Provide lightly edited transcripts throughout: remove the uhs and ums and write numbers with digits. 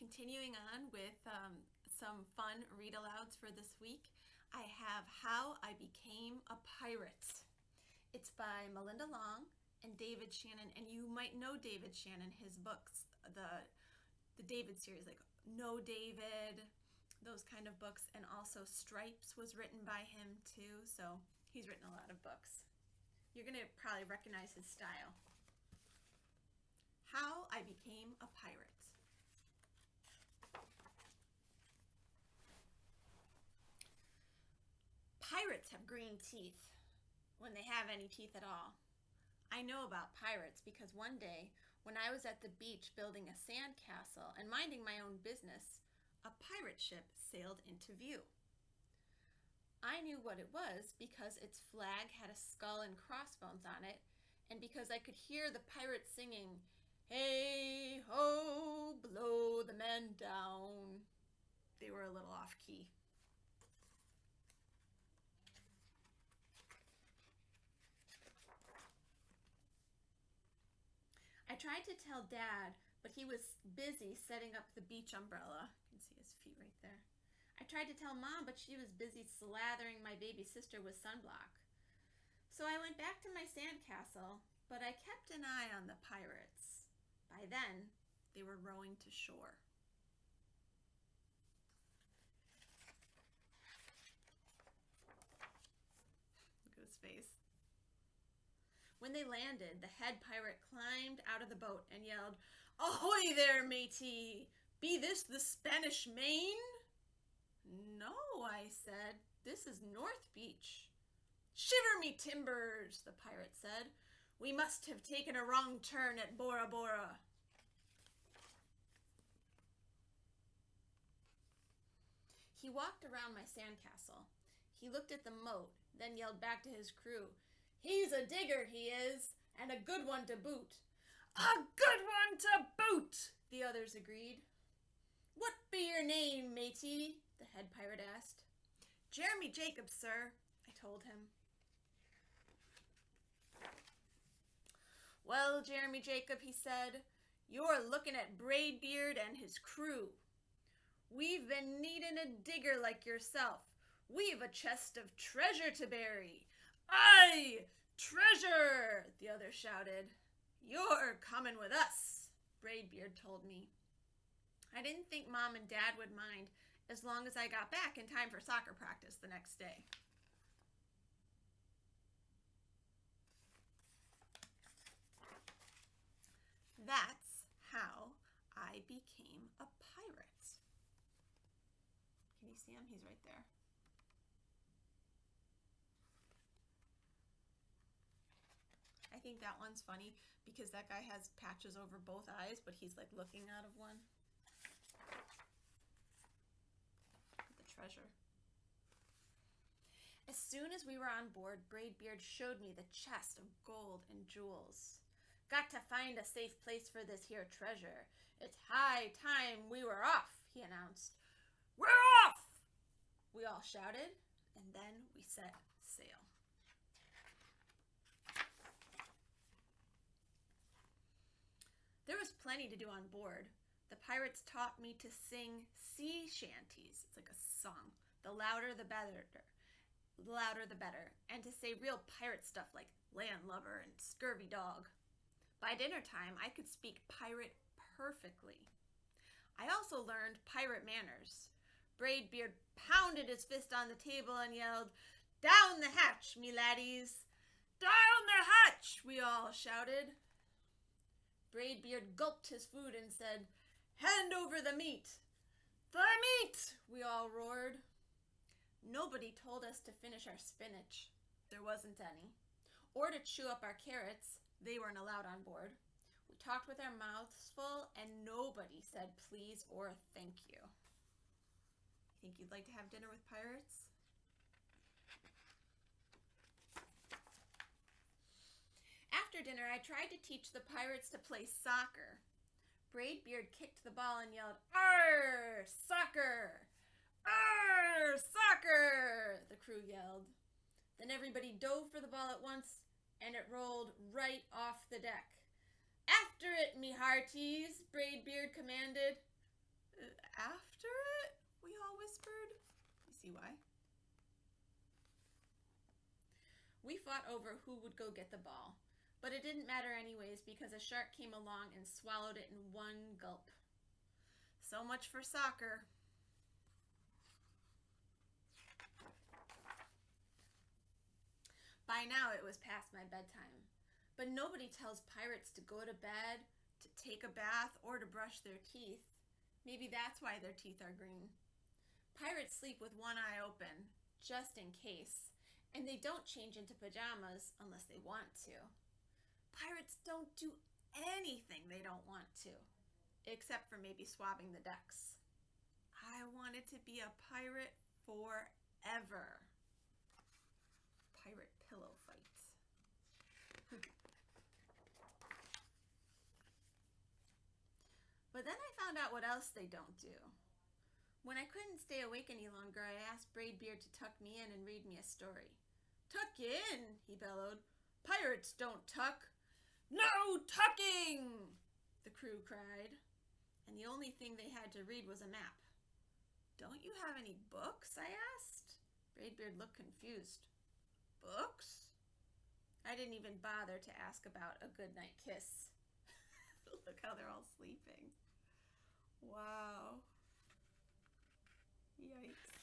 Continuing on with some fun read alouds for this week, I have How I Became a Pirate. It's by Melinda Long and David Shannon, and you might know David Shannon, his books, the David series, like No David, those kind of books, and also Stripes was written by him too, so he's written a lot of books. You're going to probably recognize his style. How I Became a Pirate. Pirates have green teeth, when they have any teeth at all. I know about pirates because one day, when I was at the beach building a sand castle and minding my own business, a pirate ship sailed into view. I knew what it was because its flag had a skull and crossbones on it, and because I could hear the pirates singing, "Hey ho, blow the men down." They were a little off key. I tried to tell Dad, but he was busy setting up the beach umbrella. You can see his feet right there. I tried to tell Mom, but she was busy slathering my baby sister with sunblock. So I went back to my sandcastle, but I kept an eye on the pirates. By then, they were rowing to shore. Look at his face. When they landed, the head pirate climbed out of the boat and yelled, "Ahoy there, matey! Be this the Spanish Main?" "No," I said. "This is North Beach." "Shiver me timbers," the pirate said. "We must have taken a wrong turn at Bora Bora." He walked around my sandcastle. He looked at the moat, then yelled back to his crew, "He's a digger, he is, and a good one to boot." "A good one to boot," the others agreed. "What be your name, matey?" the head pirate asked. "Jeremy Jacobs, sir," I told him. "Well, Jeremy Jacob," he said, "you're looking at Braidbeard and his crew. We've been needing a digger like yourself. We've a chest of treasure to bury." "Aye, treasure!" the others shouted. "You're coming with us," Braidbeard told me. I didn't think Mom and Dad would mind as long as I got back in time for soccer practice the next day. That's how I became a pirate. Can you see him? He's right there. I think that one's funny because that guy has patches over both eyes, but he's like looking out of one. The treasure. As soon as we were on board, Braidbeard showed me the chest of gold and jewels. "Got to find a safe place for this here treasure. It's high time we were off," he announced. "We're off!" we all shouted, and then we set sail. There was plenty to do on board. The pirates taught me to sing sea shanties. It's like a song. The louder the better. The louder the better. And to say real pirate stuff like landlubber and scurvy dog. By dinner time, I could speak pirate perfectly. I also learned pirate manners. Braidbeard pounded his fist on the table and yelled, "Down the hatch, me laddies!" "Down the hatch!" we all shouted. Braidbeard gulped his food and said, "Hand over the meat." "The meat!" we all roared. Nobody told us to finish our spinach. There wasn't any. Or to chew up our carrots. They weren't allowed on board. We talked with our mouths full, and nobody said please or thank you. Think you'd like to have dinner with pirates? After dinner, I tried to teach the pirates to play soccer. Braidbeard kicked the ball and yelled, "Arr, soccer! Arr, soccer!" the crew yelled. Then everybody dove for the ball at once, and it rolled right off the deck. "After it, me hearties," Braidbeard commanded. After it? We all whispered. You see why? We fought over who would go get the ball, but it didn't matter anyways because a shark came along and swallowed it in one gulp. So much for soccer. By now it was past my bedtime, but nobody tells pirates to go to bed, to take a bath, or to brush their teeth. Maybe that's why their teeth are green. Pirates sleep with one eye open, just in case, and they don't change into pajamas unless they want to. Pirates don't do anything they don't want to, except for maybe swabbing the decks. I wanted to be a pirate forever. Pirate pillow fight. But then I found out what else they don't do. When I couldn't stay awake any longer, I asked Braidbeard to tuck me in and read me a story. Tuck in, he bellowed. Pirates don't tuck. No tucking, the crew cried. And the only thing they had to read was a map. Don't you have any books? I asked. Braidbeard looked confused. Books? I didn't even bother to ask about a goodnight kiss. Look how they're all sleeping. Wow. Yikes.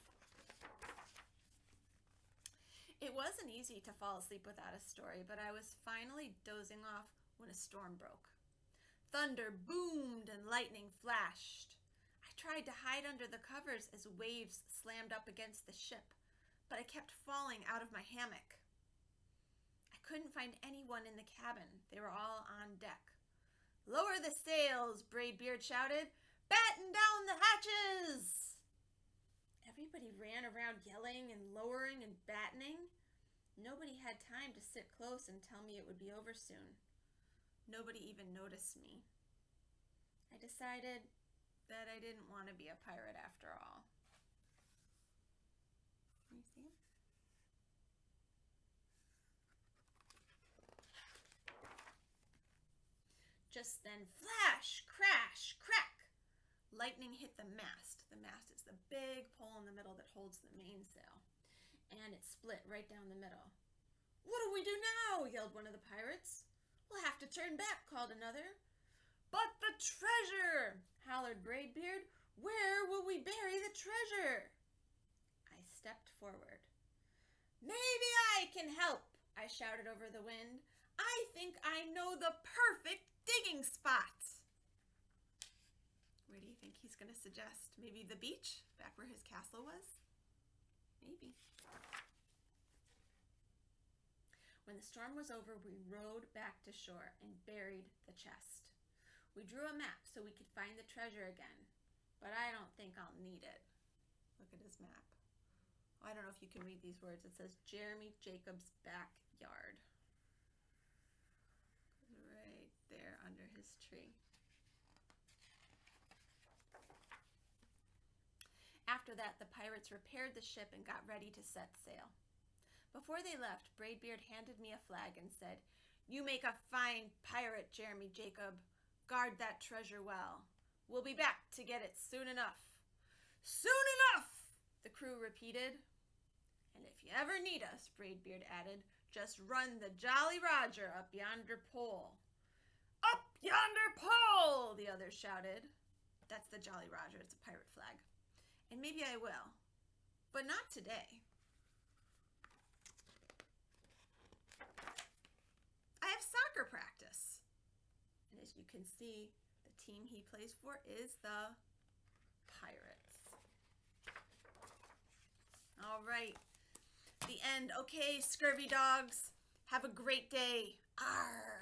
It wasn't easy to fall asleep without a story, but I was finally dozing off when a storm broke. Thunder boomed and lightning flashed. I tried to hide under the covers as waves slammed up against the ship, but I kept falling out of my hammock. I couldn't find anyone in the cabin. They were all on deck. Lower the sails, Braidbeard shouted. Batten down the hatches! Everybody ran around yelling and lowering and battening. Nobody had time to sit close and tell me it would be over soon. Nobody even noticed me. I decided that I didn't want to be a pirate after all. Can you see? Just then, flash, crash, crack! Lightning hit the mast. The mast is the big pole in the middle that holds the mainsail. And it split right down the middle. What do we do now? Yelled one of the pirates. We'll have to turn back, called another. But the treasure, hollered Braidbeard. Where will we bury the treasure? I stepped forward. Maybe I can help, I shouted over the wind. I think I know the perfect digging spot. Where do you think he's going to suggest? Maybe the beach, back where his castle was? Maybe. When the storm was over, we rowed back to shore and buried the chest. We drew a map so we could find the treasure again, but I don't think I'll need it. Look at his map. I don't know if you can read these words. It says Jeremy Jacobs' backyard. Right there under his tree. After that, the pirates repaired the ship and got ready to set sail. Before they left, Braidbeard handed me a flag and said, You make a fine pirate, Jeremy Jacob. Guard that treasure well. We'll be back to get it soon enough. Soon enough, the crew repeated. And if you ever need us, Braidbeard added, just run the Jolly Roger up yonder pole. Up yonder pole, the others shouted. That's the Jolly Roger. It's a pirate flag. And maybe I will, but not today. I have soccer practice. And as you can see, the team he plays for is the Pirates. All right, the end. Okay, scurvy dogs, have a great day. Arr!